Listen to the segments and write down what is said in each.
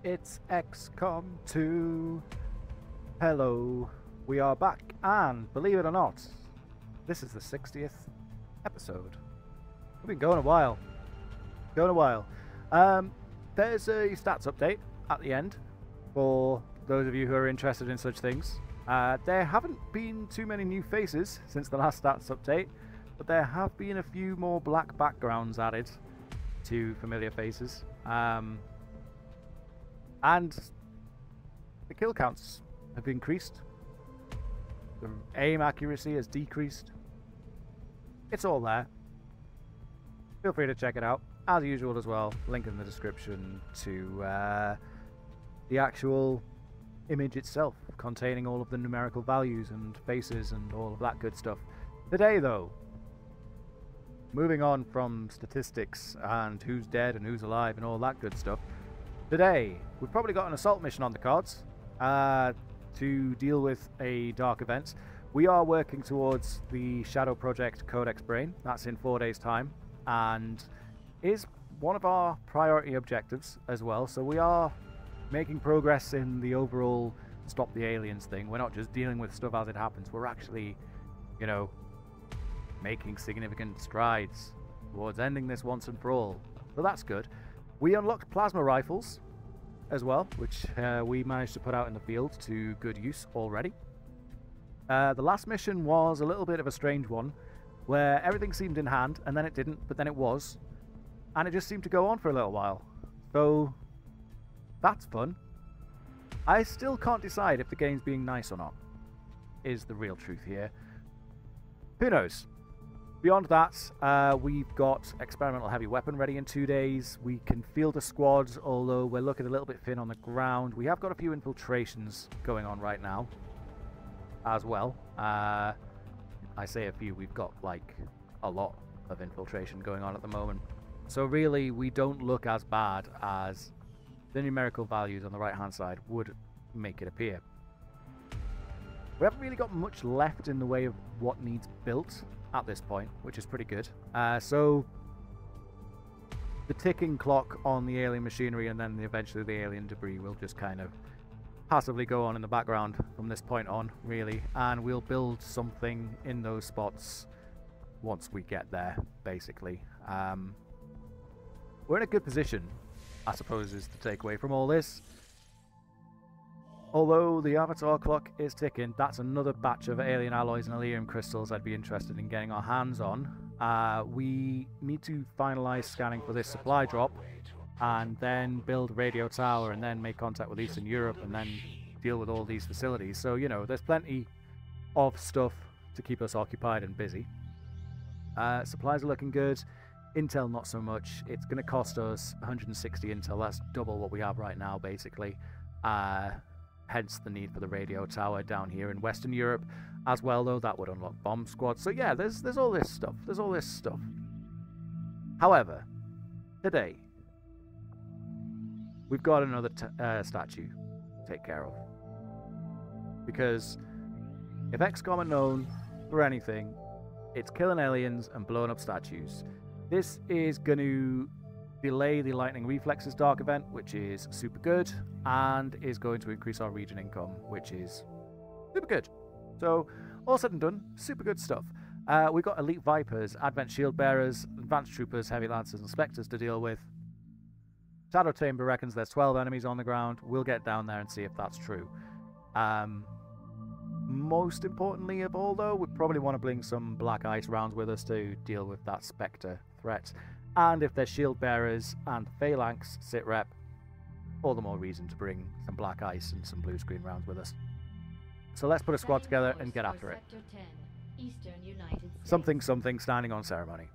It's XCOM2. Hello, we are back, and believe it or not, this is the 60th episode. We've been going a while. There's a stats update at the end for those of you who are interested in such things. There haven't been too many new faces since the last stats update, but there have been a few more black backgrounds added to familiar faces. And the kill counts have increased. The aim accuracy has decreased. It's all there. Feel free to check it out. As usual as well, link in the description to the actual image itself, containing all of the numerical values and faces and all of that good stuff. Today though, moving on from statistics and who's dead and who's alive and all that good stuff, today we've probably got an assault mission on the cards to deal with a dark event. We are working towards the Shadow Project Codex Brain. That's in 4 days time and is one of our priority objectives as well. So we are making progress in the overall stop the aliens thing. We're not just dealing with stuff as it happens. We're actually, you know, making significant strides towards ending this once and for all. So that's good. We unlocked plasma rifles as well, which we managed to put out in the field to good use already. The last mission was a little bit of a strange one, where everything seemed in hand, and then it didn't, but then it was. And it just seemed to go on for a little while. So, that's fun. I still can't decide if the game's being nice or not, is the real truth here. Who knows? Beyond that, we've got experimental heavy weapon ready in 2 days. We can field a squad, although we're looking a little bit thin on the ground. We have got a few infiltrations going on right now as well. I say a few, we've got like a lot of infiltration going on at the moment. So really, we don't look as bad as the numerical values on the right hand side would make it appear. We haven't really got much left in the way of what needs built at this point, which is pretty good. So the ticking clock on the alien machinery and then eventually the alien debris will just kind of passively go on in the background from this point on, really, and we'll build something in those spots once we get there, basically. We're in a good position, I suppose, is the takeaway from all this. Although the avatar clock is ticking, that's another batch of alien alloys and Elerium crystals I'd be interested in getting our hands on. We need to finalize scanning for this supply drop, and then build a radio tower, and then make contact with Eastern Europe, and then deal with all these facilities. So, you know, there's plenty of stuff to keep us occupied and busy. Supplies are looking good. Intel, not so much. It's going to cost us 160 intel. That's double what we have right now, basically. Hence the need for the radio tower down here in Western Europe as well, though that would unlock bomb squads. So yeah, there's all this stuff. There's all this stuff. However, today we've got another statue to take care of. Because if XCOM are known for anything, it's killing aliens and blowing up statues. This is going to delay the Lightning Reflexes Dark event, which is super good, and is going to increase our region income, which is super good. So, all said and done, super good stuff. We've got Elite Vipers, Advent Shield Bearers, Advanced Troopers, Heavy Lancers, and Spectres to deal with. Shadow Chamber reckons there's 12 enemies on the ground. We'll get down there and see if that's true. Most importantly of all, though, we probably want to bring some Black Ice rounds with us to deal with that Spectre threat. And if there's Shield Bearers and Phalanx sit rep, all the more reason to bring some Black Ice and some blue screen rounds with us. So let's put a squad together and get after it. Something standing on ceremony.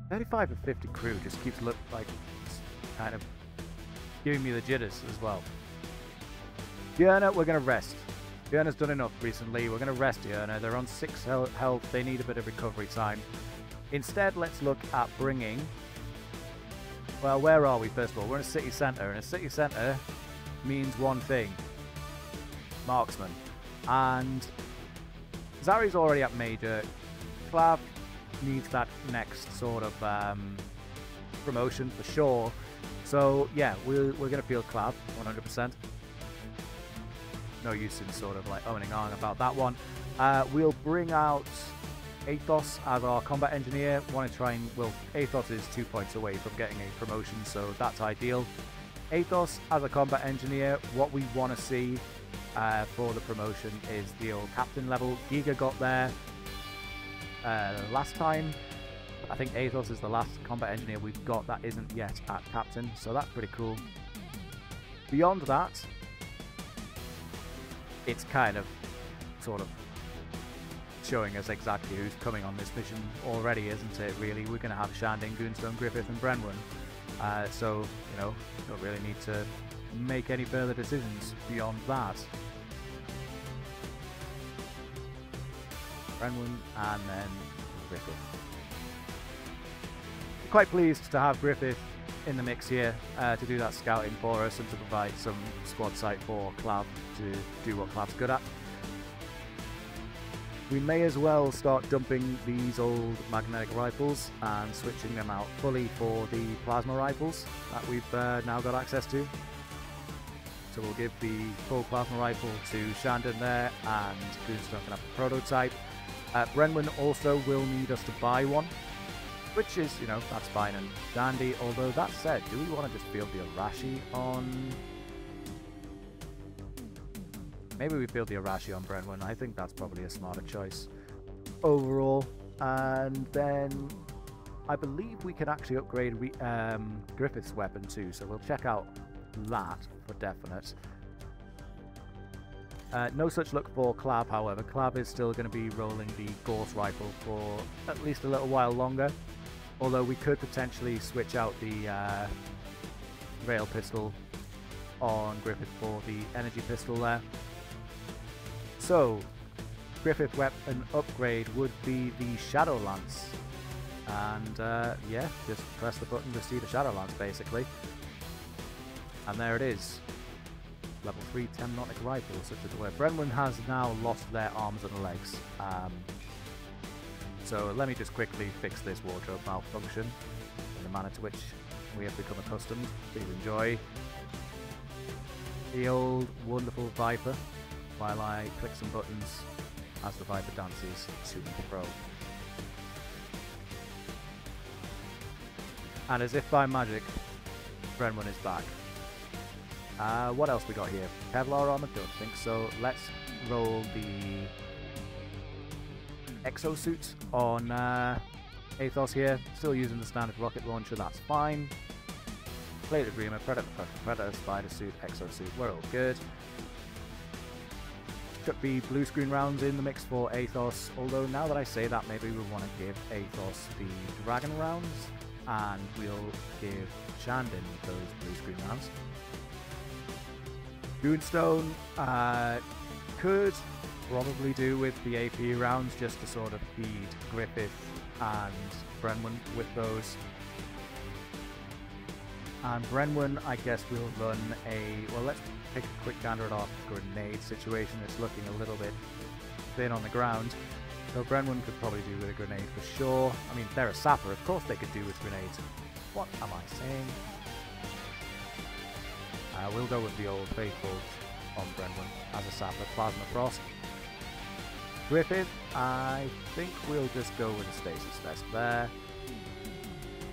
35 of 50 crew just keeps look like it's kind of giving me the jitters as well. Diurna, we're going to rest. Diurna's done enough recently. We're going to rest Diurna. They're on 6 health. They need a bit of recovery time. Instead, let's look at bringing... Well, where are we, first of all? We're in a city centre, and a city centre means one thing. Marksman. And Zari's already at Major. Clav needs that next sort of promotion for sure. So yeah, we're going to field Clav 100%. No use in sort of like owning on about that one. We'll bring out Athos as our combat engineer. Want to try and, well, Athos is 2 points away from getting a promotion, so that's ideal. Athos as a combat engineer, what we want to see for the promotion is the old captain level. Giga got there last time. I think Athos is the last combat engineer we've got that isn't yet at captain, so that's pretty cool. Beyond that, it's kind of sort of showing us exactly who's coming on this mission already, isn't it, really? We're going to have Shandin, Goonstone, Griffith and Brenwyn. So, you know, don't really need to make any further decisions beyond that. Brenwyn and then Griffith. Quite pleased to have Griffith in the mix here to do that scouting for us and to provide some squad sight for Clav to do what Clav's good at. We may as well start dumping these old magnetic rifles and switching them out fully for the plasma rifles that we've now got access to. So we'll give the full plasma rifle to Shandon there, and Goonstone can have the prototype. Brenwyn also will need us to buy one, which is, you know, that's fine and dandy. Although that said, do we want to just field the Arashi on... Maybe we field the Arashi on Brenwyn. I think that's probably a smarter choice overall. And then I believe we can actually upgrade Griffith's weapon too, so we'll check out that for definite. No such luck for Clav, however. Clav is still going to be rolling the Gorse rifle for at least a little while longer. Although we could potentially switch out the rail pistol on Griffith for the energy pistol there. So, Griffith weapon upgrade would be the Shadow Lance. And yeah, just press the button to see the Shadow Lance basically. And there it is. Level 3 Temnotic rifle, such as the way. Brenwyn has now lost their arms and legs. So let me just quickly fix this wardrobe malfunction in the manner to which we have become accustomed. Please enjoy the old wonderful Viper while I click some buttons as the Viper dances to and fro. And as if by magic, Brenwyn is back. What else we got here? Kevlar armor? Don't think so. Let's roll the exosuit on Athos here. Still using the standard rocket launcher, that's fine. Plated Reamer, Predator, Spider suit, exosuit, we're all good. Chuck the blue screen rounds in the mix for Athos, although now that I say that, maybe we want to give Athos the Dragon rounds, and we'll give Shandin those blue screen rounds. Goonstone could probably do with the AP rounds just to sort of feed Griffith and Brenwyn with those. And Brenwyn, I guess we'll run a... Well, let's take a quick gander at our grenade situation. It's looking a little bit thin on the ground. So Brenwyn could probably do with a grenade for sure. I mean, they're a sapper. Of course they could do with grenades. What am I saying? We'll go with the old faithful on Brenwyn as a sapper. Plasma Frost. Griffith, I think we'll just go with a stasis vest there.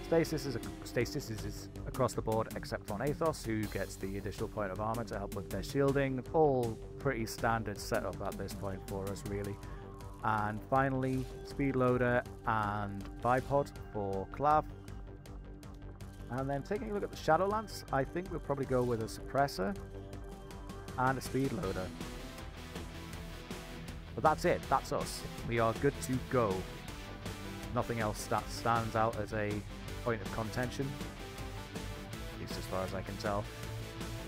Stasis is across the board except on Athos, who gets the additional point of armor to help with their shielding. All pretty standard setup at this point for us, really. And finally, speed loader and bipod for Clav. And then taking a look at the Shadow Lance, I think we'll probably go with a suppressor and a speed loader. But that's it, that's us. We are good to go. Nothing else that stands out as a point of contention, at least as far as I can tell.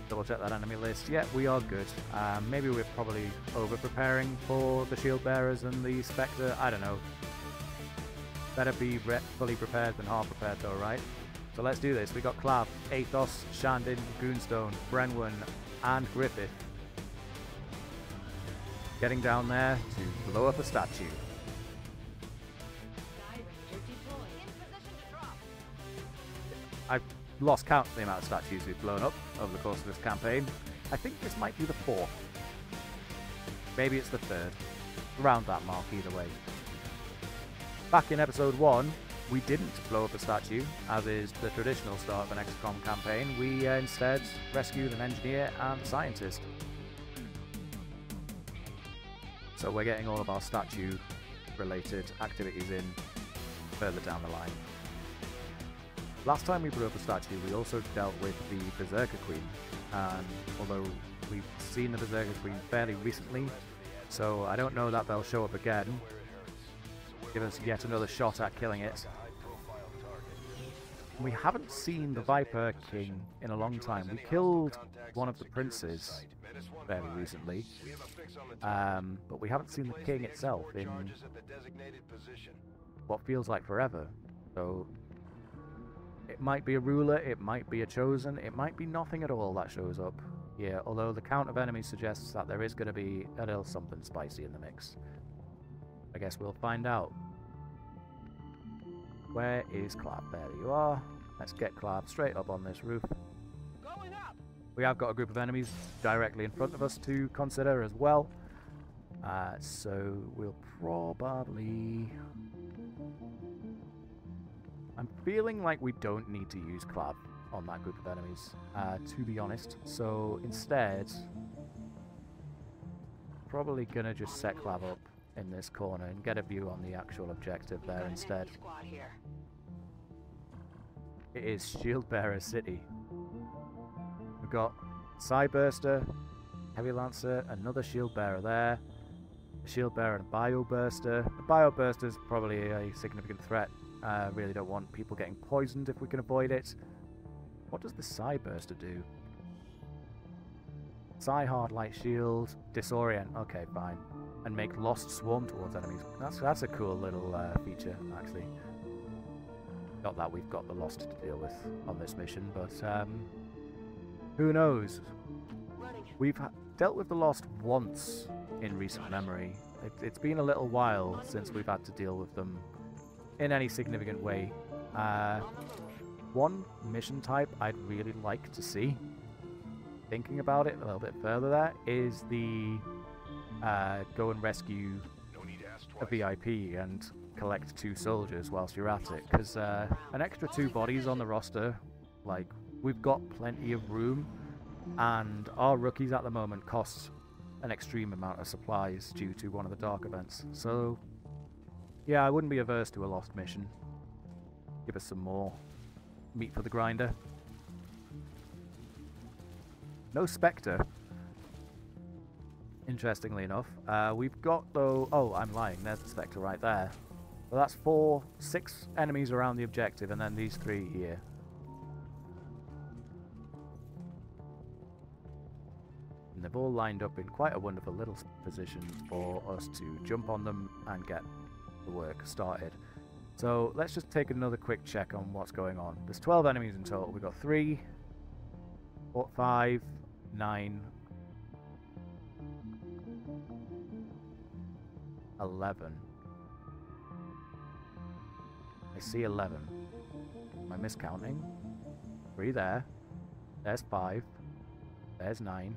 Double check that enemy list. Yeah, we are good. Maybe we're probably over preparing for the shield bearers and the Spectre. I don't know. Better be fully prepared than half prepared though, right? So let's do this. We got Clav, Athos, Shandin, Goonstone, Brenwyn, and Griffith getting down there to blow up a statue. lost count of the amount of statues we've blown up over the course of this campaign. I think this might be the 4th. Maybe it's the 3rd. Around that mark either way. Back in episode 1, we didn't blow up a statue, as is the traditional start of an XCOM campaign. We instead rescued an engineer and a scientist. So we're getting all of our statue-related activities in further down the line. Last time we blew up a statue, we also dealt with the Berserker Queen, and although we've seen the Berserker Queen fairly recently, so I don't know that they'll show up again. Give us yet another shot at killing it. We haven't seen the Viper King in a long time. We killed one of the princes fairly recently, but we haven't seen the king itself in what feels like forever. So it might be a ruler, it might be a chosen, it might be nothing at all that shows up here, although the count of enemies suggests that there is going to be a little something spicy in the mix. I guess we'll find out. Where is Clap? There you are. Let's get Clap straight up on this roof. Going up. We have got a group of enemies directly in front of us to consider as well. So we'll probably... I'm feeling like we don't need to use Clap on that group of enemies, to be honest. So instead, probably gonna just set Clap up in this corner and get a view on the actual objective there instead. It is Shield Bearer City. We've got Psyburster, Heavy Lancer, another Shield Bearer there, a Shield Bearer and a Bio Burster. The Bio Burster is probably a significant threat. Really don't want people getting poisoned if we can avoid it. What does the Psyburster do? Psy Hard Light Shield, Disorient, okay fine. And make Lost Swarm towards enemies. That's a cool little feature, actually. Not that we've got the Lost to deal with on this mission, but who knows? We've dealt with the Lost once in recent memory. It's been a little while since we've had to deal with them in any significant way. One mission type I'd really like to see, thinking about it a little bit further there, is the go and rescue a VIP and collect 2 soldiers whilst you're at it, because an extra 2 bodies on the roster, like, we've got plenty of room, and our rookies at the moment cost an extreme amount of supplies due to one of the dark events. So yeah, I wouldn't be averse to a Lost mission. Give us some more meat for the grinder. No Spectre, interestingly enough. We've got, though... Oh, I'm lying. There's the Spectre right there. So that's 6 enemies around the objective, and then these 3 here. And they've all lined up in quite a wonderful little position for us to jump on them and get the work started. So let's just take another quick check on what's going on. There's 12 enemies in total. We've got 3, 4, 5, 9, 11. I see 11. Am I miscounting? 3 there. There's 5. There's 9.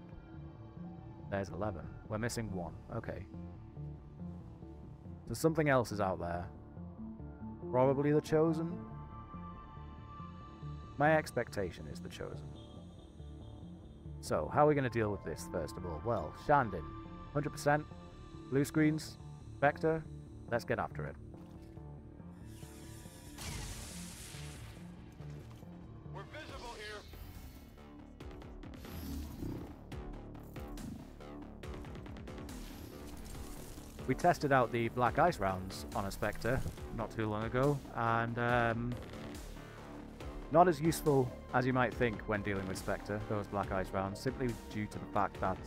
There's 11. We're missing 1. Okay. So something else is out there. Probably the Chosen. My expectation is the Chosen. So, how are we going to deal with this, first of all? Well, Shandin. 100%. Blue screens. Vector. Let's get after it. We're visible here. We tested out the Black Ice rounds on a Spectre not too long ago, and not as useful as you might think when dealing with Spectre, those Black Ice rounds, simply due to the fact that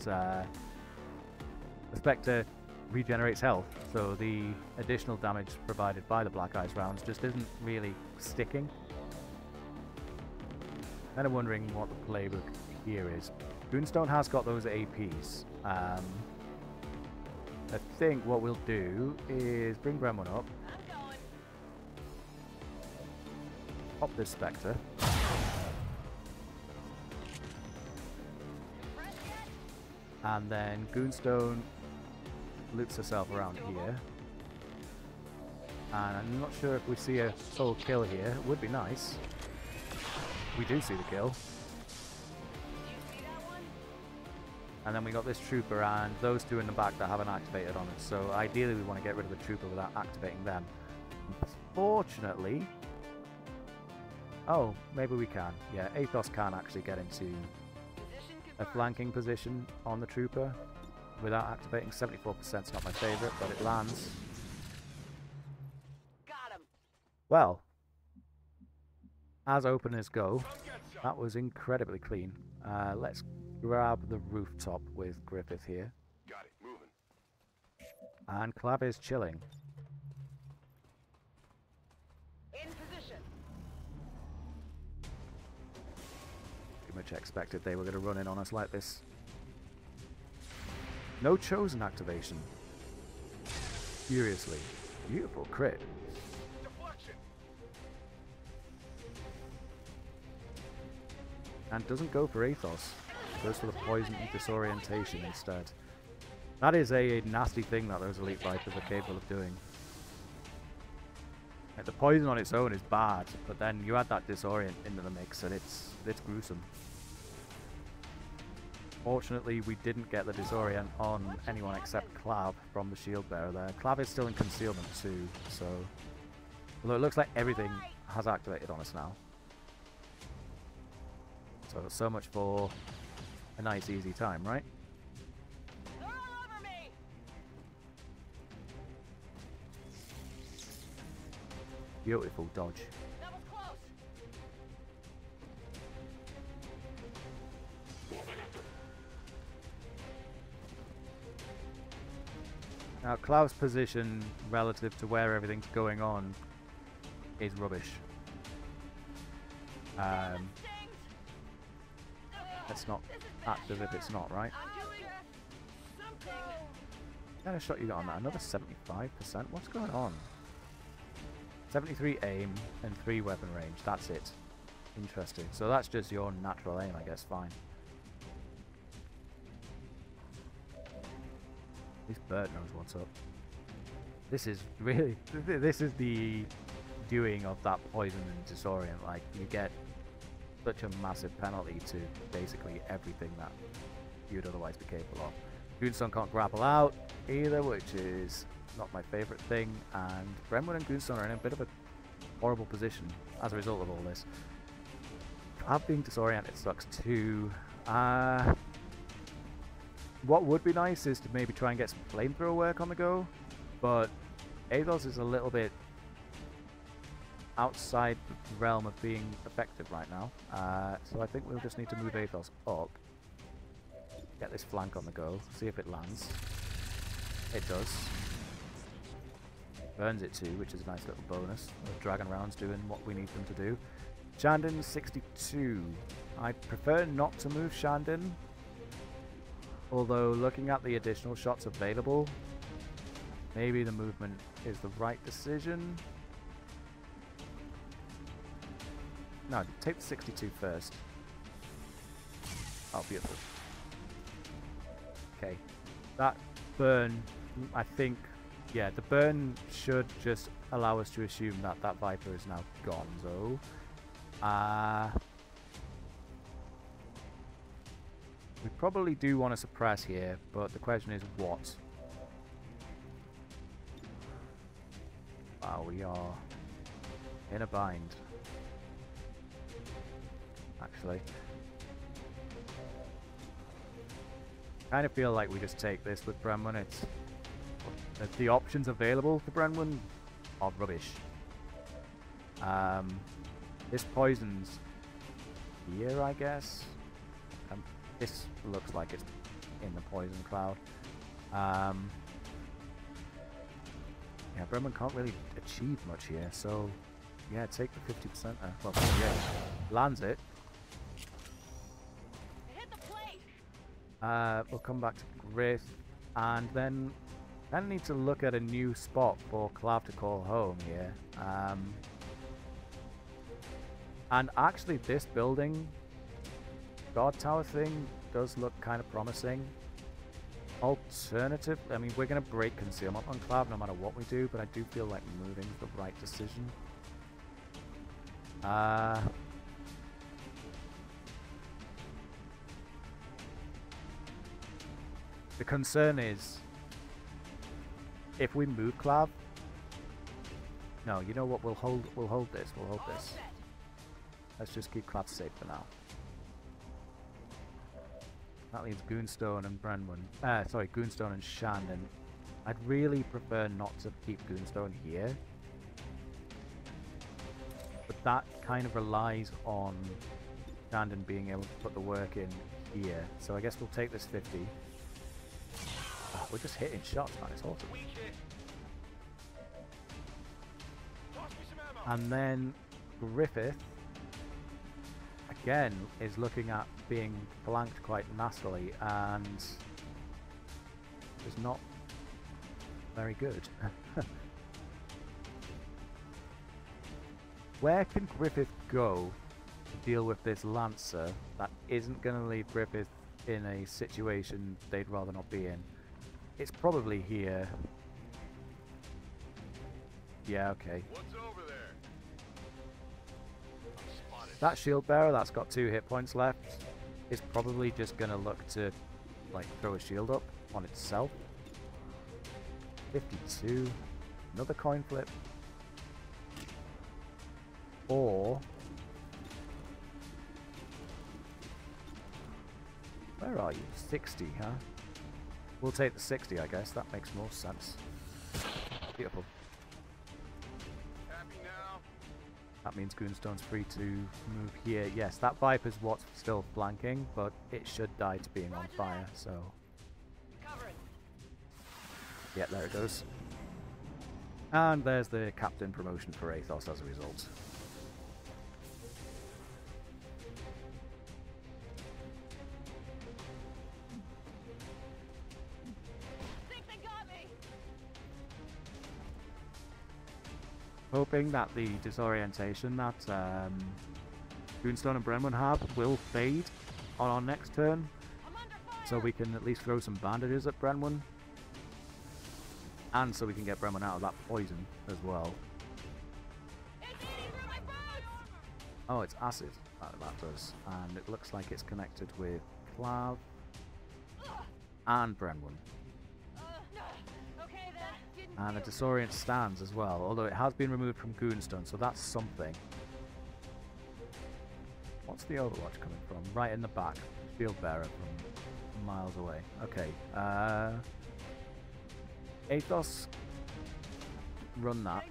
the Spectre regenerates health, so the additional damage provided by the Black Ice rounds just isn't really sticking. Kind of wondering what the playbook here is. Goonstone has got those APs. I think what we'll do is bring Gremlin up. Pop this Spectre. And then Goonstone loops herself around here. And I'm not sure if we see a solo kill here. It would be nice. We do see the kill. And then we got this trooper and those two in the back that haven't activated on it. So ideally we want to get rid of the trooper without activating them. Unfortunately... Oh, maybe we can. Yeah, Athos can actually get into a flanking position on the trooper without activating. 74% is not my favourite, but it lands. Got him. Well, as openers go, that was incredibly clean. Let's grab the rooftop with Griffith here. Got it. Moving. And Clav is chilling. In position. Pretty much expected they were going to run in on us like this. No chosen activation. Seriously. Beautiful crit. Deflection. And doesn't go for Athos. Goes for the poison and disorientation instead. That is a nasty thing that those elite Vipers are capable of doing. Like, the poison on its own is bad, but then you add that disorient into the mix and it's gruesome. Fortunately, we didn't get the disorient on anyone except Clav from the shield bearer there. Clav is still in concealment too, so... Although it looks like everything has activated on us now. So much for a nice easy time, right? They're all over me. Beautiful dodge. That was close. Now, Clav's position relative to where everything's going on is rubbish. It's not active if it's not, right? I'm doing something. What kind of shot you got on that? Another 75%? What's going on? 73 aim and 3 weapon range. That's it. Interesting. So that's just your natural aim, I guess. Fine. At least Bert knows what's up. This is really... This is the doing of that poison and disorient. Like, you get such a massive penalty to basically everything that you'd otherwise be capable of. Goonstone can't grapple out either, which is not my favourite thing, and Brentwood and Goonstone are in a bit of a horrible position as a result of all this. Clav being disoriented sucks too. What would be nice is to maybe try and get some flamethrower work on the go, but Athos is a little bit outside the realm of being effective right now. So I think we'll just need to move Athos up, get this flank on the go, see if it lands. It does. Burns it too, which is a nice little bonus. The Dragon Round's doing what we need them to do. Shandon 62. I prefer not to move Shandon, although looking at the additional shots available, maybe the movement is the right decision. No, take the 62 first. Oh, beautiful. Okay. That burn, I think, yeah, the burn should just allow us to assume that that Viper is now gonzo. We probably do want to suppress here, but the question is what? Wow, we are in a bind. Actually, kind of feel like we just take this with Brenwan. It's the options available for Brenwan are rubbish. This poison's here, I guess. This looks like it's in the poison cloud. Yeah, Brenwan can't really achieve much here, so yeah, take the 50%. Well, yeah, lands it. We'll come back to Griff, and then I need to look at a new spot for Clav to call home here. And actually, this building, guard tower thing, does look kind of promising. Alternative, I mean, we're going to break concealment on Clav no matter what we do, but I do feel like moving's the right decision. The concern is, if we move Clav, no, you know what? We'll hold this. We'll hold this. Let's just keep Clav safe for now. That leaves Goonstone and Brenwan. Sorry, Goonstone and Shandon. I'd really prefer not to keep Goonstone here. But that kind of relies on Shandon being able to put the work in here. So I guess we'll take this 50. Oh, we're just hitting shots, man. It's awesome. And then Griffith, again, is looking at being flanked quite nastily and is not very good. Where can Griffith go to deal with this Lancer that isn't going to leave Griffith in a situation they'd rather not be in? It's probably here. Yeah, okay. What's over there? That shield bearer that's got 2 hit points left is probably just going to look to like throw a shield up on itself. 52. Another coin flip. Or where are you? 60, huh? We'll take the 60, I guess. That makes more sense. Beautiful. Happy now? That means Goonstone's free to move here. Yes, that Viper's what's still flanking, but it should die to being on fire, so... Covering. Yeah, there it goes. And there's the captain promotion for Athos as a result. Hoping that the disorientation that Goonstone and Brenwan have will fade on our next turn, so we can at least throw some bandages at Brenwan, and so we can get Brenwan out of that poison as well. Oh, it's acid that does, and it looks like it's connected with Clav and Brenwan. And a disorient stands as well, although it has been removed from Goonstone, so that's something. What's the Overwatch coming from? Right in the back. Shield bearer from miles away. Okay. Athos, run that.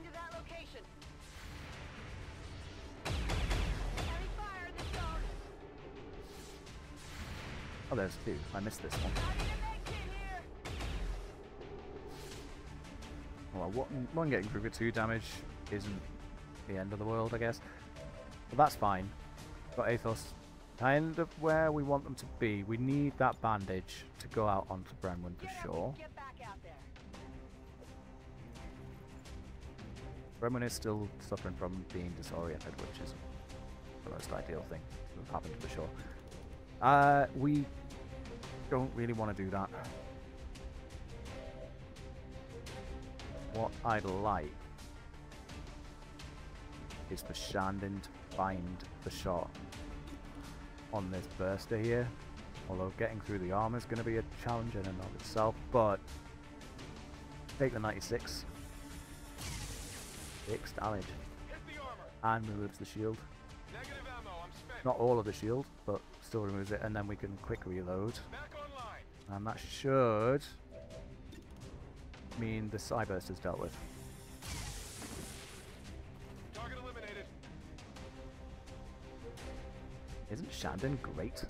Oh, there's 2. I missed this one. Well, one getting through for 2 damage isn't the end of the world, I guess. But that's fine. Got Athos kind of where we want them to be. We need that bandage to go out onto Brenwan for sure. Brenwan is still suffering from being disoriented, which is the most ideal thing to have happened for sure. We don't really want to do that. What I'd like is for Shandon to find the shot on this burster here. Although getting through the armor is going to be a challenge in and of itself, but take the 96. 6 damage. And removes the shield. Negative ammo, I'm spent. Not all of the shield, but still removes it, and then we can quick reload. Back online. And that should mean the Cyburst is dealt with. Target eliminated. Isn't Shandon great?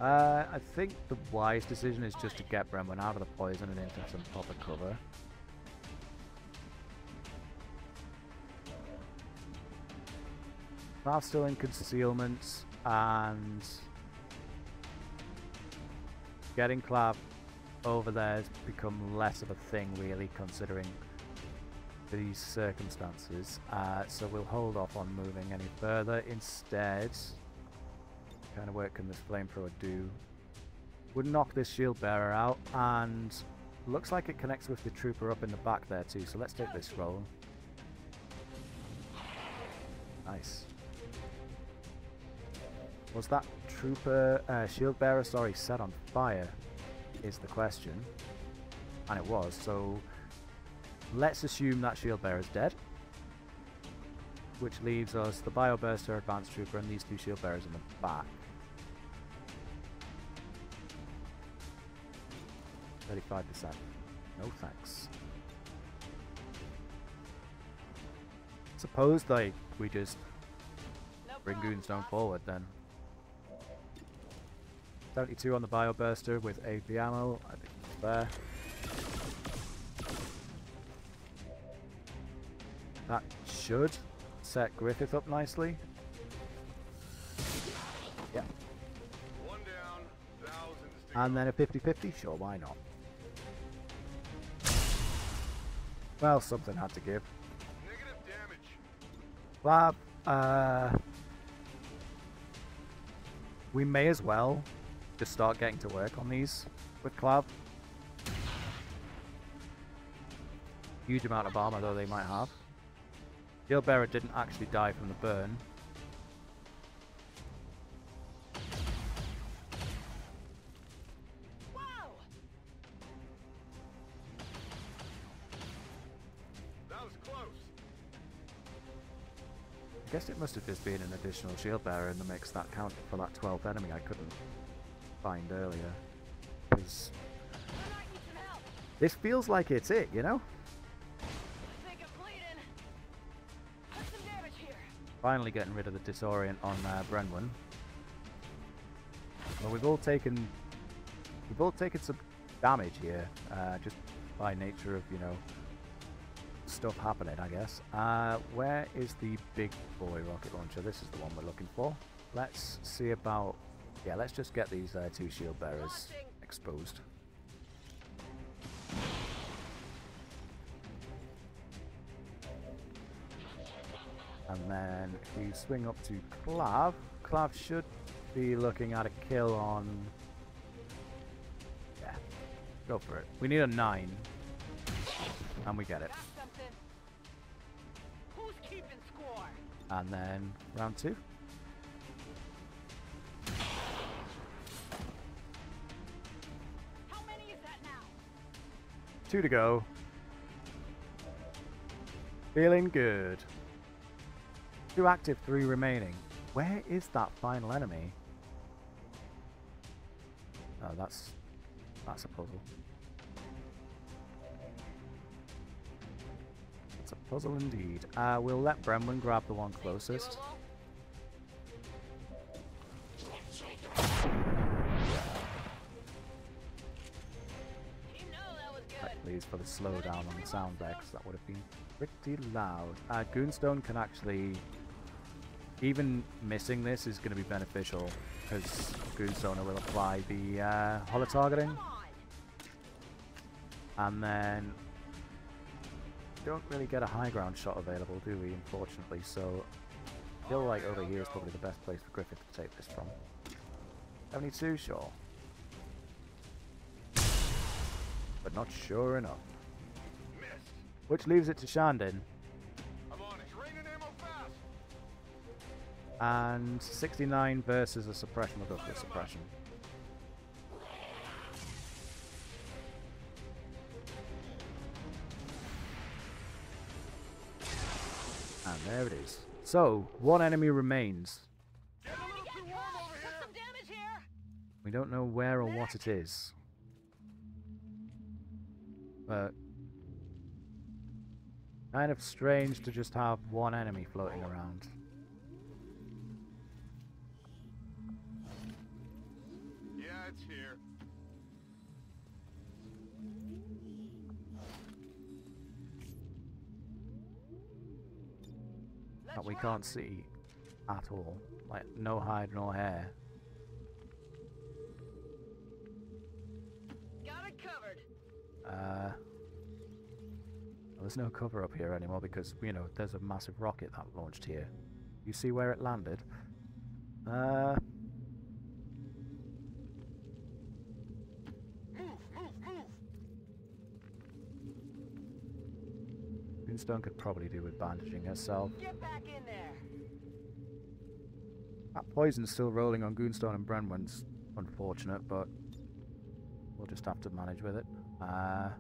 I think the wise decision is just to get Brenwan out of the poison and into some proper cover. Clav's still in concealment, and getting Clav over there has become less of a thing, really, considering these circumstances. So we'll hold off on moving any further. Instead, what kind of work can this flamethrower do? would knock this shield bearer out, and looks like it connects with the trooper up in the back there too, so let's take this roll. Nice. Was that trooper, shield bearer, sorry, set on fire, is the question. And it was, so let's assume that shield bearer is dead. Which leaves us the bioburster, advanced trooper, and these two shield bearers in the back. 35%. No thanks. Suppose like we just bring Goonstone forward then. 72 on the bioburster with AP ammo. I think it's there. That should set Griffith up nicely. Yeah. One down, thousands to And go. then a 50-50? Sure, why not? Well, something had to give. Negative damage. Well, we may as well just start getting to work on these with Clav. Huge amount of armor though they might have. Shield bearer didn't actually die from the burn. Wow! That was close. I guess it must have just been an additional shield bearer in the mix that counted for that 12th enemy I couldn't find earlier. Because I might need some help. this feels like it's it, you know? I think I'm bleeding. Put some damage here. Finally getting rid of the disorient on Brenwyn. Well, we've all taken some damage here, just by nature of, you know, stuff happening, I guess. Where is the big boy rocket launcher? This is the one we're looking for. Let's see about... Yeah, let's just get these two shield bearers exposed. And then if we swing up to Clav, Clav should be looking at a kill on... Yeah, go for it. We need a 9. And we get it. Got something. Who's keeping score? And then round 2. How many is that now? 2 to go. Feeling good. 2 active, 3 remaining. Where is that final enemy? Oh, that's a puzzle. It's a puzzle indeed. We'll let Brenwyn grab the one closest. You know that was good. Right, please, for the slowdown on the sound there, 'cause that would have been pretty loud. Goonstone can actually... Even missing this is going to be beneficial, because Goonstone will apply the holo targeting. And then... don't really get a high ground shot available, do we, unfortunately, so... I feel like over here is probably the best place for Griffith to take this from. 72, sure. But not sure enough. Missed. Which leaves it to Shandon. I'm on it. Raining ammo fast. And 69 versus a suppression. We'll go for a suppression. And there it is. So, 1 enemy remains. Getting a little too warm over here. Some damage here. We don't know where or what it is. But kind of strange to just have 1 enemy floating around. Yeah, it's here. That we can't see at all. Like, no hide nor hair. Got it covered. There's no cover up here anymore because, you know, there's a massive rocket that launched here. You see where it landed? Moonstone could probably do with bandaging herself. Get back in there. That poison's still rolling on Goonstone and Brenwan's unfortunate, but we'll just have to manage with it. Yeah,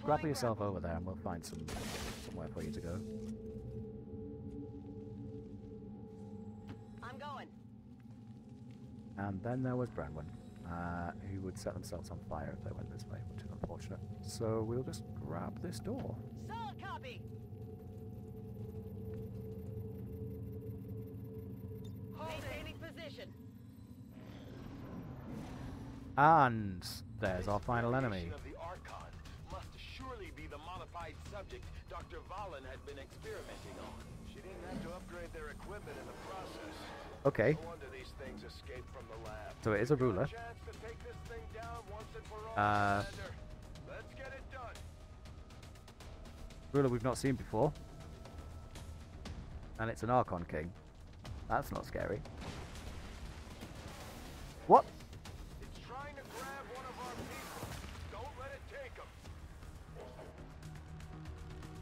grapple yourself over there and we'll find somewhere for you to go. I'm going. And then there was Brenwan, who would set themselves on fire if they went this way, which is unfortunate. So we'll just grab this door. Solid copy. Maintaining position. And there's our final enemy. Of the Archon must surely be the modified subject Dr. Valen had been experimenting on. She didn't have to upgrade their equipment in the process. Okay, No wonder these things escaped from the lab. so it is a ruler. Chance to take this thing down once and for all, Commander. Let's get it done. Ruler we've not seen before. And it's an Archon King. That's not scary. What? It's trying to grab one of our people. Don't let it take him.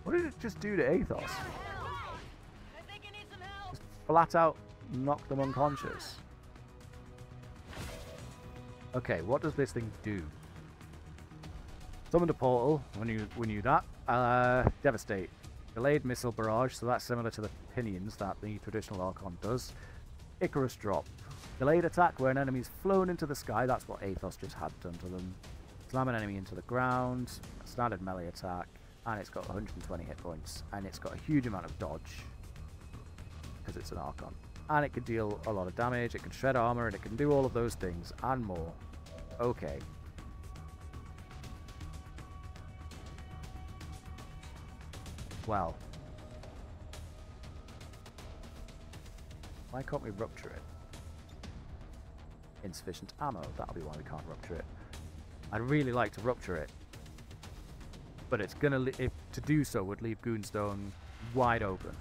What did it just do to Athos? I think I need some help. Just flat out knock them unconscious. Okay, what does this thing do? Summoned a portal, we knew that. Devastate. Delayed missile barrage, so that's similar to the pinions that the traditional Archon does. Icarus drop. Delayed attack where an enemy's flown into the sky, that's what Athos just had done to them. Slam an enemy into the ground, standard melee attack, and it's got 120 hit points, and it's got a huge amount of dodge, because it's an Archon. And it can deal a lot of damage, it can shred armor, and it can do all of those things, and more. Okay. Well. Why can't we rupture it? Insufficient ammo, that'll be why we can't rupture it. I'd really like to rupture it. But it's gonna, if to do so would leave Goonstone wide open.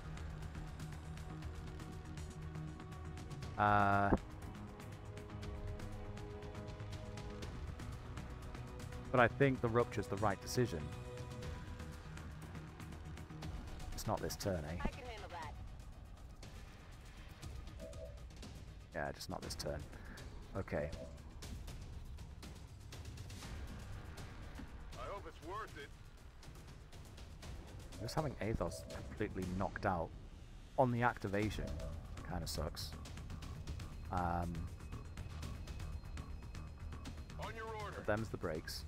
But I think the rupture's the right decision. It's not this turn, eh? I can handle that. Yeah, just not this turn. Okay. I hope it's worth it. Just having Athos completely knocked out on the activation kind of sucks. On your order. But them's the breaks.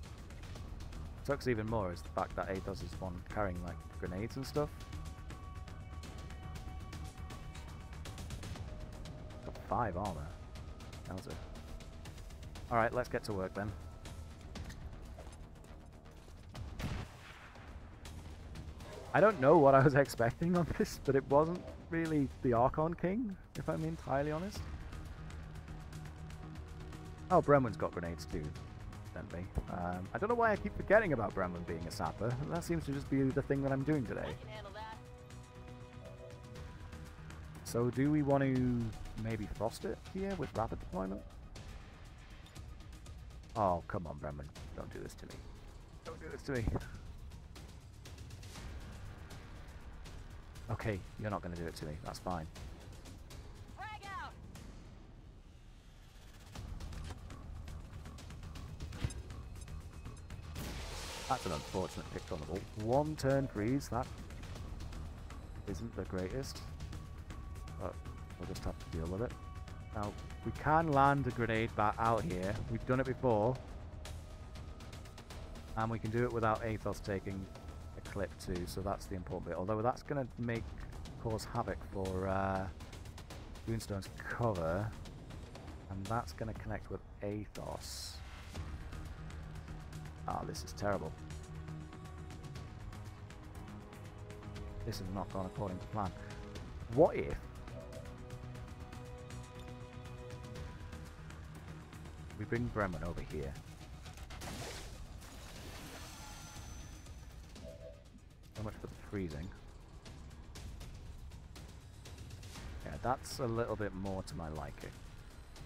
Sucks even more is the fact that Athos is one carrying like grenades and stuff. Got 5 armor. That was it. Alright, let's get to work then. I don't know what I was expecting on this, but it wasn't really the Archon King, if I'm entirely honest. Oh, Brenwan's got grenades too, evidently. I don't know why I keep forgetting about Brenwan being a sapper. That seems to just be the thing that I'm doing today. I can handle that. So do we want to maybe frost it here with rapid deployment? Oh, come on, Brenwan. Don't do this to me. Don't do this to me. Okay, you're not going to do it to me. That's fine. Frag out. That's an unfortunate pick on the ball. 1 turn freeze. That isn't the greatest. But we'll just have to deal with it. Now, we can land a grenade back out here. We've done it before. And we can do it without Athos taking a clip too, so that's the important bit. Although that's going to cause havoc for Goonstone's cover. And that's going to connect with Athos. Ah, this is terrible. This has not gone according to plan. What if we bring Brenwan over here? So much for the freezing. Yeah, that's a little bit more to my liking.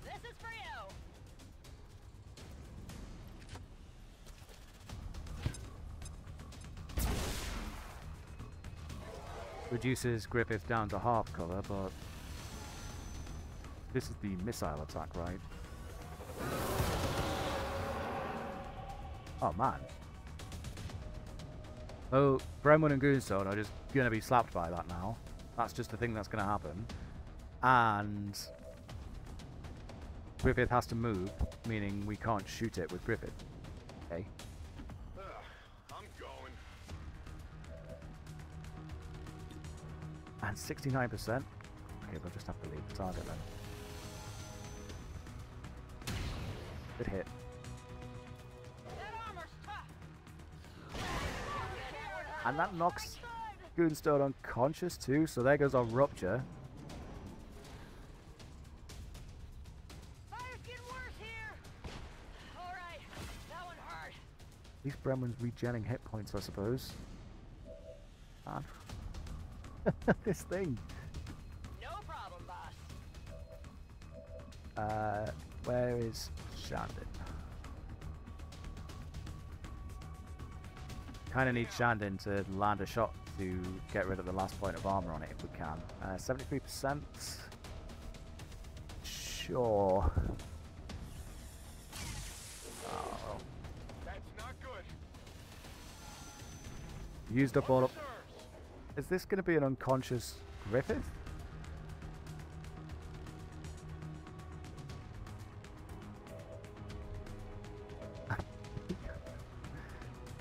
This is for you. reduces Griffith down to half cover, but this is the missile attack, right? Oh man. Oh, Bremwen and Goonstone are just going to be slapped by that now. That's just the thing that's going to happen. And Griffith has to move, meaning we can't shoot it with Griffith. Okay. I'm going. And 69%. Okay, we'll just have to leave the target then. Good hit. That armor's tough. And that knocks Goonstone unconscious too, so there goes our rupture. Fire's getting worse here. All right, that one hurt. These Bremwen's regenning hit points, I suppose. Man. This thing. No problem, boss. Where is Shandon? Kind of need Shandon to land a shot to get rid of the last point of armor on it if we can. 73%. Sure. Oh. That's not good. Used up all of... Is this going to be an unconscious Griffith?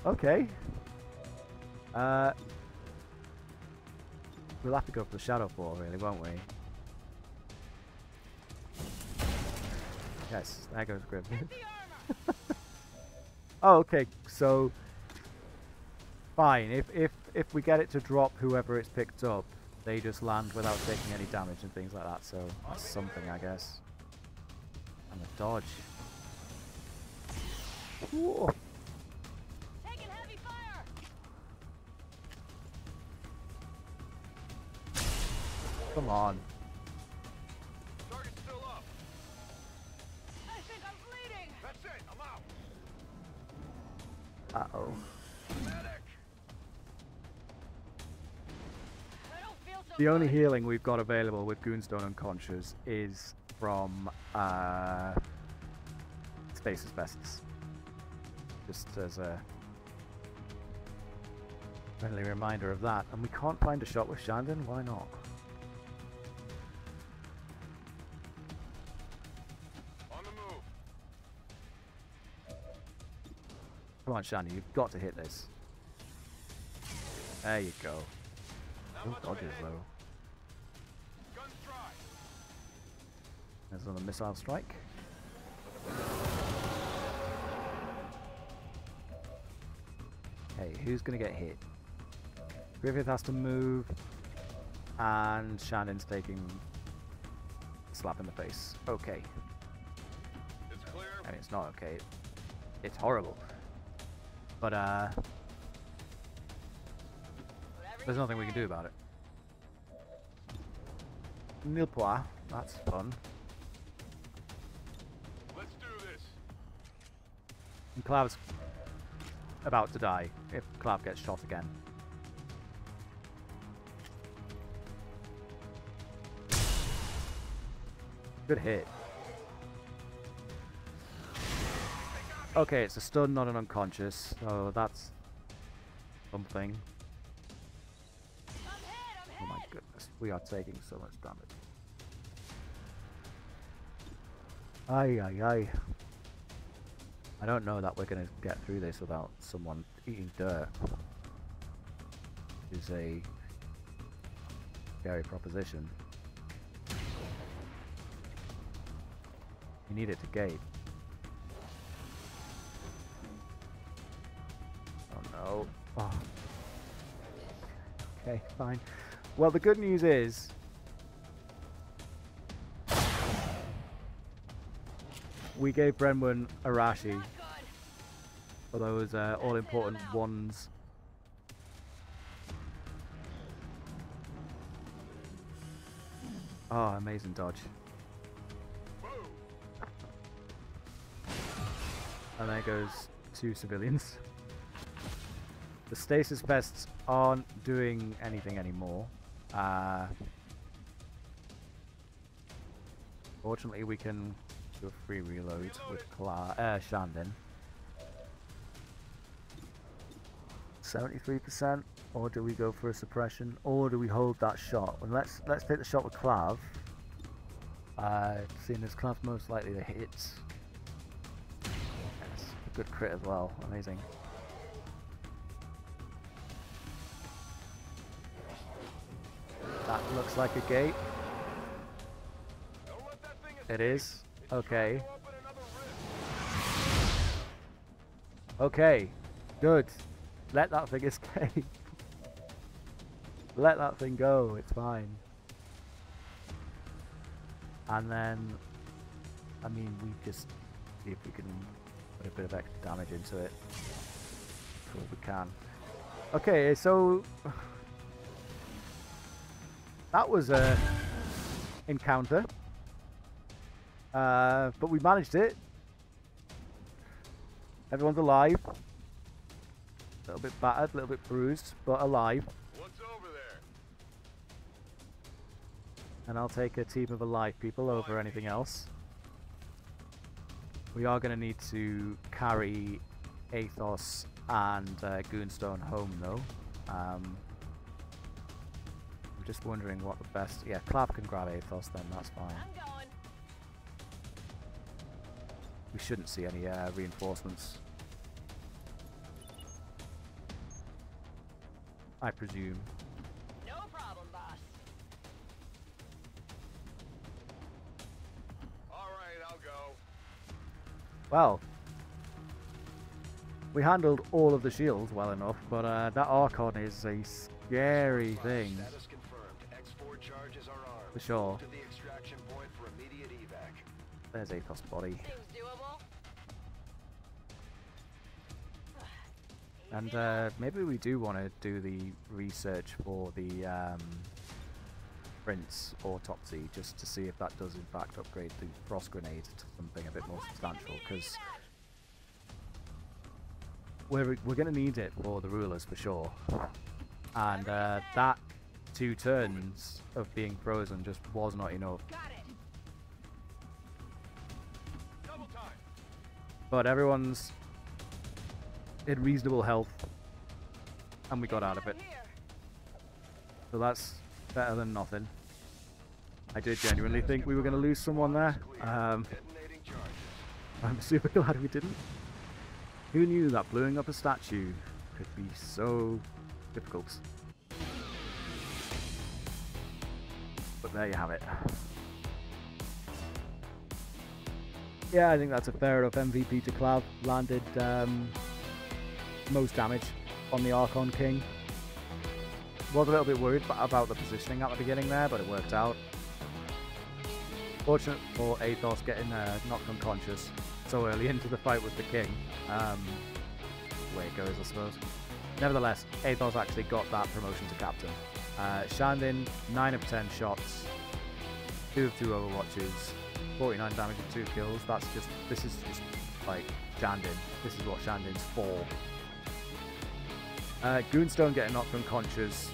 Okay. We'll have to go for the Shadow Fall, really, won't we? Yes, there goes Griffith. Hit the armor. Oh, okay. So, fine. If we get it to drop whoever it's picked up, they just land without taking any damage and things like that. So that's something, I guess. And a dodge. Whoa. Taking heavy fire. Come on. Target's still up. I think I'm bleeding. That's it. I'm out. Uh-oh. Medic. I don't feel so The only good. healing we've got available with Goonstone unconscious is from Space Asbestos. Just as a friendly reminder of that. And we can't find a shot with Shandon, why not? On the move. Come on, Shandon, you've got to hit this. There you go. Not No much of a dodges hit. though. Guns dry. There's another missile strike. Okay, who's gonna get hit? Griffith has to move, and Shannon's taking a slap in the face. Okay, It's clear. and it's not okay. It's horrible. But Whatever there's you nothing we can say. do about it. Nilpois, that's fun. Let's do this. And Clav's about to die if Clav gets shot again. Good hit. Okay, it's a stun, not an unconscious, so that's something. I'm hit. Oh my goodness, we are taking so much damage. Ay, ay, ay. I don't know that we're going to get through this without someone eating dirt. Is a scary proposition. You need it to gate. Oh no. Oh. Okay, fine. Well, the good news is we gave Brenwan Arashi Not good. for those all-important ones. Oh, amazing dodge. And there goes 2 civilians. The stasis pests aren't doing anything anymore. Fortunately, we can do a free reload with Shandon. 73%, or do we go for a suppression, or do we hold that shot? Well, let's take the shot with Clav. Seeing as Clav's most likely to hit. Yes, a good crit as well. Amazing. That looks like a gate. It is. Okay. Okay. Good. Let that thing escape. Let that thing go. It's fine. And then, I mean, we just see if we can put a bit of extra damage into it. Cool, we can. Okay, so that was a encounter. But we managed it. Everyone's alive. A little bit battered, a little bit bruised, but alive. What's over there? And I'll take a team of alive people over anything else. We are going to need to carry Athos and Goonstone home, though. I'm just wondering what the best... Yeah, Clap can grab Athos, then that's fine. I'm going. We shouldn't see any reinforcements. I presume. No problem, boss. Alright, I'll go. Well, we handled all of the shields well enough, but that Archon is a scary thing. Status confirmed. X4 charges are armed. For sure. To the extraction point for immediate evac. There's Athos' body. Seems doable. And maybe we do want to do the research for the Prince Autopsy, just to see if that does in fact upgrade the Frost Grenade to something a bit more substantial, because we're going to need it for the rulers for sure. And that 2 turns of being frozen just was not enough. Got it. Double time. But everyone's in reasonable health, and we got out of it. So that's better than nothing. I did genuinely think we were going to lose someone there. Detonating charges. I'm super glad we didn't. Who knew that blowing up a statue could be so difficult? But there you have it. Yeah, I think that's a fair enough MVP to Clav. Landed most damage on the Archon King. Was a little bit worried about the positioning at the beginning there, but it worked out. Fortunate for Athos getting knocked unconscious so early into the fight with the King. The way it goes, I suppose. Nevertheless, Athos actually got that promotion to Captain. Shandin, 9 of 10 shots, 2 of 2 overwatches, 49 damage and 2 kills. This is just like Shandin. This is what Shandin's for. Goonstone getting knocked unconscious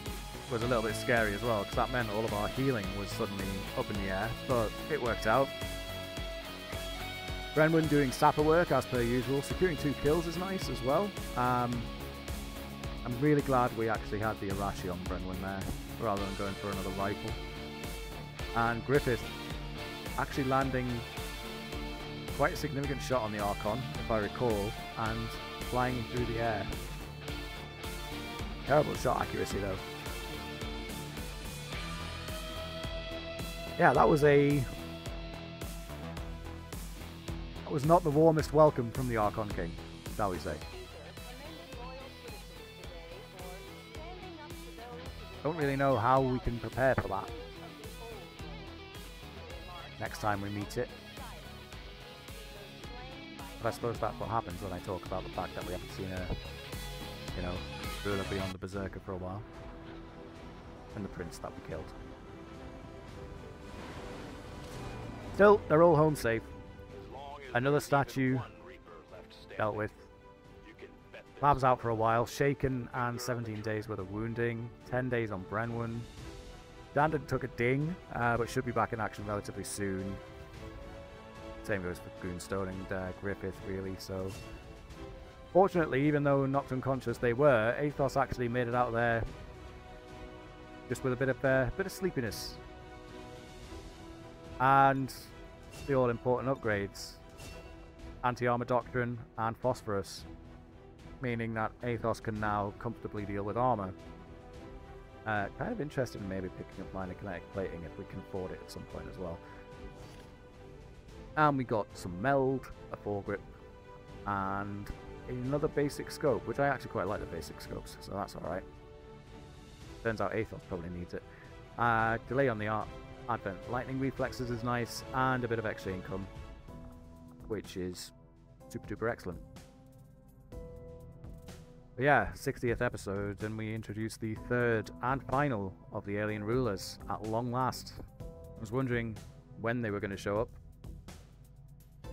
was a little bit scary as well, because that meant all of our healing was suddenly up in the air, but it worked out. Brenwyn doing sapper work as per usual. Securing 2 kills is nice as well. I'm really glad we actually had the Arashi on Brenwyn there, rather than going for another rifle. And Griffith actually landing quite a significant shot on the Archon, if I recall, and flying through the air. Terrible shot accuracy though. Yeah, that was not the warmest welcome from the Archon King, shall we say. Don't really know how we can prepare for that next time we meet it. But I suppose that's what happens when I talk about the fact that we haven't seen a, ruler beyond the Berserker for a while. And the Prince that we killed. Still, they're all home safe. Another statue dealt with. Lab's out for a while. Shaken and 17 days worth of wounding. 10 days on Brenwyn. Standard took a ding, but should be back in action relatively soon. Same goes for Goonstone and Griffith, really. So, fortunately, even though knocked unconscious they were, Athos actually made it out there just with a bit of sleepiness. And the all-important upgrades. Anti-armor doctrine and phosphorus. Meaning that Athos can now comfortably deal with armor. Kind of interested in maybe picking up minor kinetic plating if we can afford it at some point as well. And we got some meld, a foregrip, and another basic scope, which I actually quite like the basic scopes, so that's alright. Turns out Athos probably needs it. Delay on the Advent lightning reflexes is nice, and a bit of extra income, which is super duper excellent. But yeah, 60th episode, and we introduced the third and final of the alien rulers at long last. I was wondering when they were going to show up,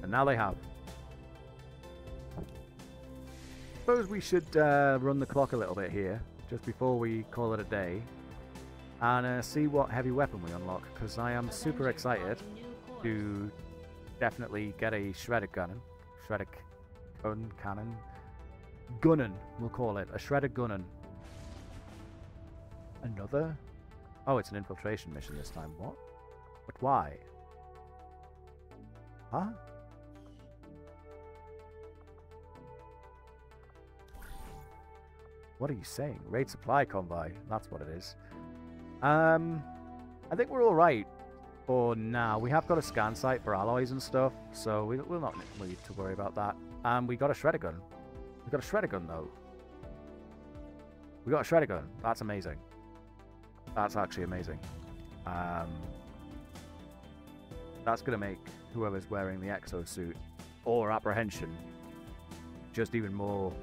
and now they have. Suppose we should run the clock a little bit here, just before we call it a day, and see what heavy weapon we unlock, because I am super excited to definitely get a shredded cannon. Shredded cannon? Gunnan, we'll call it. A shredded gunnan. Another? Oh, it's an infiltration mission this time. What? But why? Huh? What are you saying? Raid supply convoy. That's what it is. I think we're alright for now. We have got a scan site for alloys and stuff, so we'll not need to worry about that. And we got a shredder gun. We got a shredder gun though. We got a shredder gun. That's amazing. That's actually amazing. That's going to make whoever's wearing the exosuit or apprehension just even more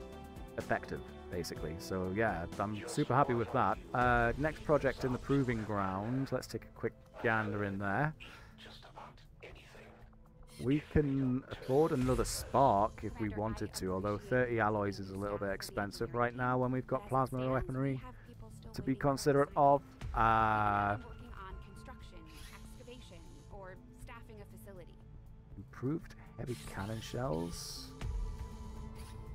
effective, basically. So yeah, I'm super happy with that. Next project in the Proving Ground. Let's take a quick gander in there. We can afford another spark if we wanted to, although 30 alloys is a little bit expensive right now when we've got plasma weaponry to be considerate of. Working on construction, excavation, or staffing a facility. Improved heavy cannon shells.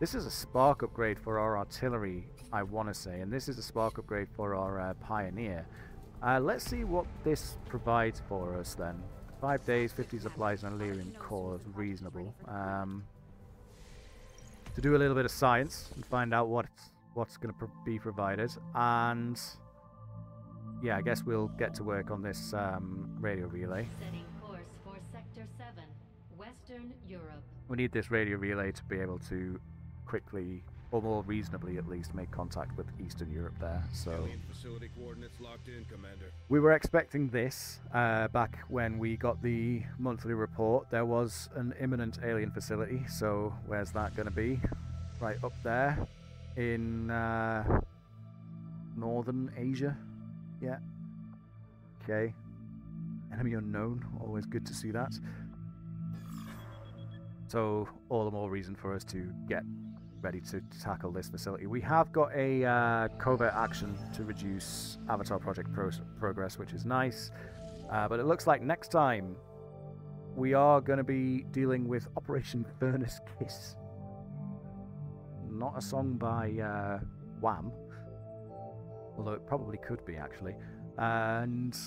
This is a spark upgrade for our artillery, I want to say, and this is a spark upgrade for our Pioneer. Let's see what this provides for us then. 5 days, 50 supplies, and Illyrian core is reasonable. To do a little bit of science and find out what's going to be provided, and yeah, I guess we'll get to work on this radio relay. Setting course for Sector 7, Western Europe. We need this radio relay to be able to quickly, or more reasonably at least, make contact with Eastern Europe there. So Alien facility coordinates locked in, Commander. we were expecting this back when we got the monthly report. There was an imminent alien facility, so where's that going to be? Right up there in Northern Asia. Yeah. Okay. Enemy unknown. Always good to see that. So all the more reason for us to get ready to tackle this facility. We have got a covert action to reduce Avatar Project progress, which is nice. But it looks like next time we are going to be dealing with Operation Furnace Kiss. Not a song by Wham, although it probably could be actually. And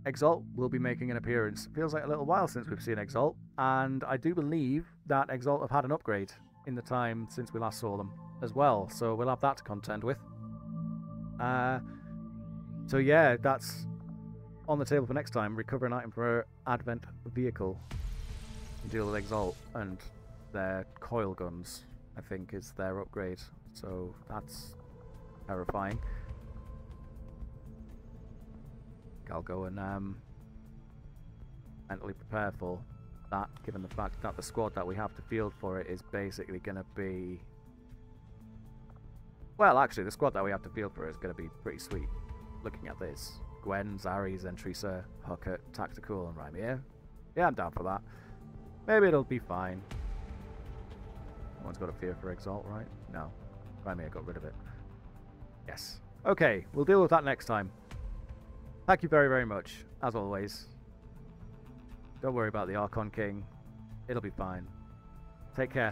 Exalt will be making an appearance. Feels like a little while since we've seen Exalt, and I do believe that Exalt have had an upgrade in the time since we last saw them as well, so we'll have that to contend with. So yeah, that's on the table for next time. Recover an item for Advent vehicle. Deal with Exalt, and their coil guns, I think, is their upgrade, so that's terrifying. I'll go and mentally prepare for that, given the fact that the squad that we have to field for it is basically going to be... Well, actually, the squad that we have to field for it is going to be pretty sweet. Looking at this. Gwen, Zari, Zentrisa, Huckett, Tactical, and Rhymier. Yeah, I'm down for that. Maybe it'll be fine. No one's got a fear for Exalt, right? No. Rhymier got rid of it. Yes. Okay, we'll deal with that next time. Thank you very, very much, as always. Don't worry about the Archon King. It'll be fine. Take care.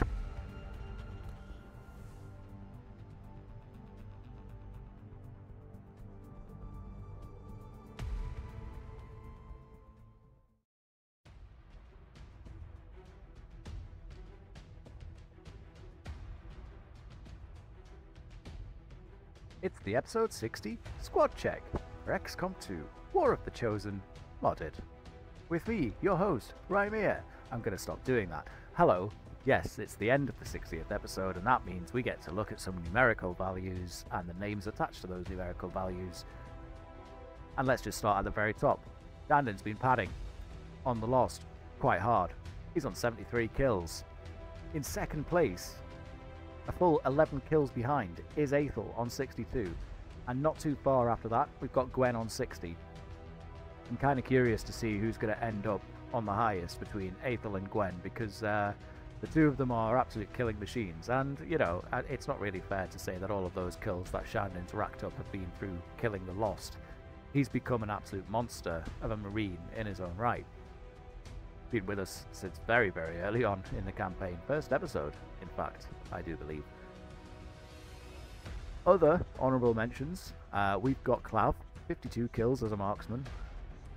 It's the episode 60 squad check for XCOM2 War of the Chosen modded. With me, your host, Rymir. I'm going to stop doing that. Hello. Yes, it's the end of the 60th episode, and that means we get to look at some numerical values and the names attached to those numerical values. And let's just start at the very top. Dandon's been padding on the Lost quite hard. He's on 73 kills. In second place, a full 11 kills behind, is Aethel on 62. And not too far after that, we've got Gwen on 60. I'm kind of curious to see who's going to end up on the highest between Aethel and Gwen, because the two of them are absolute killing machines. And, you know, it's not really fair to say that all of those kills that Shandon's racked up have been through killing the Lost. He's become an absolute monster of a Marine in his own right. Been with us since very, very early on in the campaign. First episode, in fact, I do believe. Other honourable mentions, we've got Clav, 52 kills as a marksman.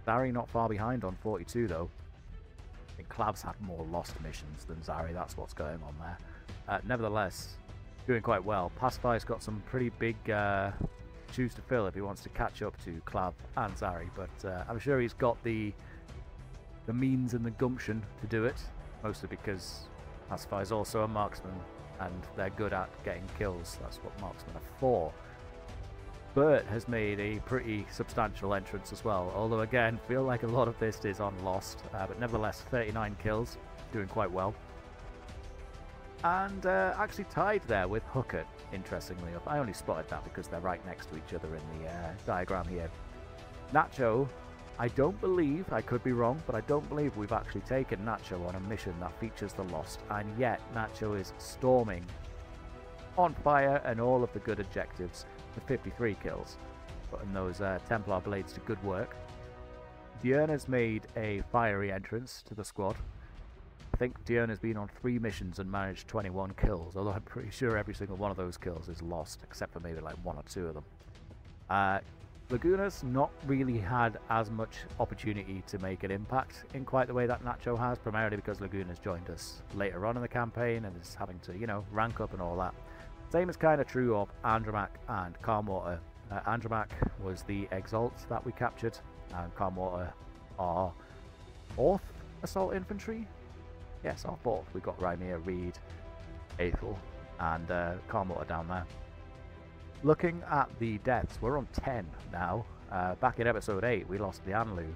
Zari not far behind on 42 though. I think Clav's had more Lost missions than Zari, that's what's going on there. Nevertheless, doing quite well. Pacify's got some pretty big shoes to fill if he wants to catch up to Clav and Zari, but I'm sure he's got the means and the gumption to do it, mostly because Pacify is also a marksman and they're good at getting kills. That's what marksmen are for. Bert has made a pretty substantial entrance as well, although again, feel like a lot of this is on Lost, but nevertheless 39 kills, doing quite well. And actually tied there with Hooker, interestingly enough. I only spotted that because they're right next to each other in the diagram here. Nacho, I don't believe, I could be wrong, but I don't believe we've actually taken Nacho on a mission that features the Lost, and yet Nacho is storming on fire and all of the good objectives for 53 kills, putting those Templar blades to good work. Diurna's made a fiery entrance to the squad. I think Diurna's been on 3 missions and managed 21 kills, although I'm pretty sure every single one of those kills is Lost, except for maybe like 1 or 2 of them. Laguna's not really had as much opportunity to make an impact in quite the way that Nacho has, primarily because Laguna's joined us later on in the campaign and is having to, you know, rank up and all that. Same is kind of true of Andromac and Calmwater. Andromac was the Exalt that we captured, and Calmwater our 4th Assault Infantry. Yes, our 4th. We've got Rymir, Reed, Aethel, and Calmwater down there. Looking at the deaths, we're on 10 now. Back in episode 8, we lost Lianlu.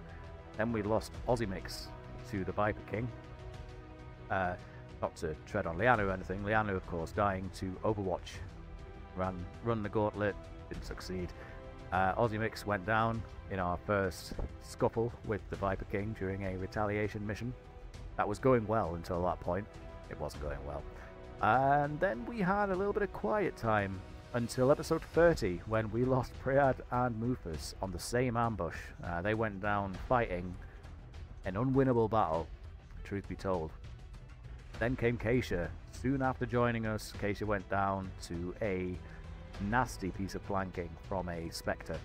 Then we lost Ozzymix to the Viper King. Not to tread on Lianlu or anything. Lianlu, of course, dying to Overwatch. Run the gauntlet, didn't succeed. Ozzymix went down in our first scuffle with the Viper King during a retaliation mission. That was going well until that point. It wasn't going well. And then we had a little bit of quiet time until episode 30, when we lost Priad and Mufus on the same ambush. They went down fighting an unwinnable battle, truth be told. Then came Keisha. Soon after joining us, Keisha went down to a nasty piece of flanking from a Spectre.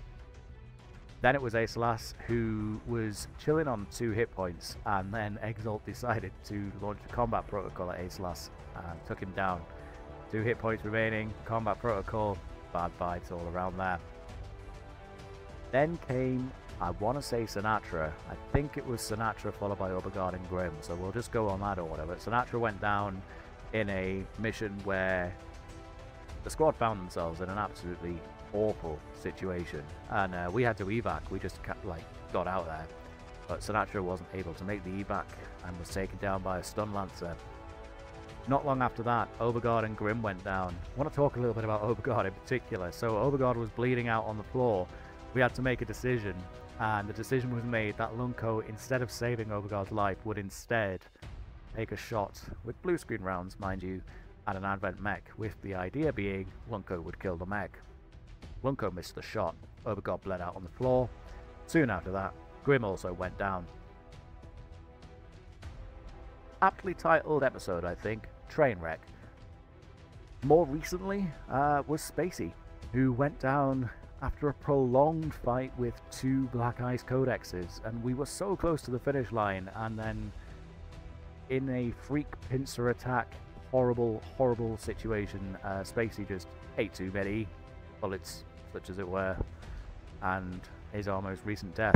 Then it was Acelas, who was chilling on 2 hit points, and then Exalt decided to launch a combat protocol at Acelas and took him down. 2 hit points remaining, combat protocol, bad vibes all around there. Then came, I want to say Sinatra. I think it was Sinatra followed by Obergard and Grimm, so we'll just go on that order. But Sinatra went down in a mission where the squad found themselves in an absolutely awful situation, and we had to evac. We just got out there, but Sinatra wasn't able to make the evac and was taken down by a stun lancer. Not long after that, Obergard and Grimm went down. I want to talk a little bit about Obergard in particular. So Obergard was bleeding out on the floor. We had to make a decision, and the decision was made that Lunko, instead of saving Obergard's life, would instead take a shot with blue screen rounds, mind you, at an Advent mech, with the idea being Lunko would kill the mech. Lunko missed the shot. Overgod bled out on the floor. Soon after that, Grim also went down. Aptly titled episode, I think. Trainwreck. More recently was Spacey, who went down after a prolonged fight with 2 Black Ice Codexes, and we were so close to the finish line, and then in a freak pincer attack, horrible situation, Spacey just ate too many bullets, such as it were, and his almost recent death.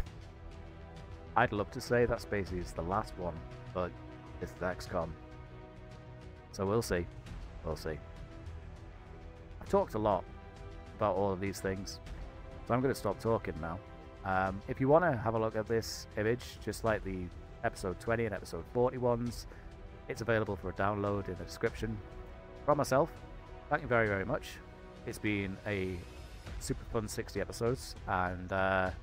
I'd love to say that Spacey is the last one, but it's the XCOM. So we'll see. We'll see. I've talked a lot about all of these things, so I'm going to stop talking now. If you want to have a look at this image, just like the episode 20 and episode 40 ones, it's available for a download in the description. From myself, thank you very, very much. It's been a super fun 60 episodes, and I'm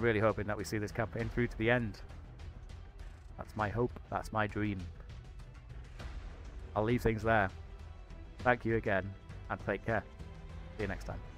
really hoping that we see this campaign through to the end. That's my hope, that's my dream. I'll leave things there. Thank you again, and take care. See you next time.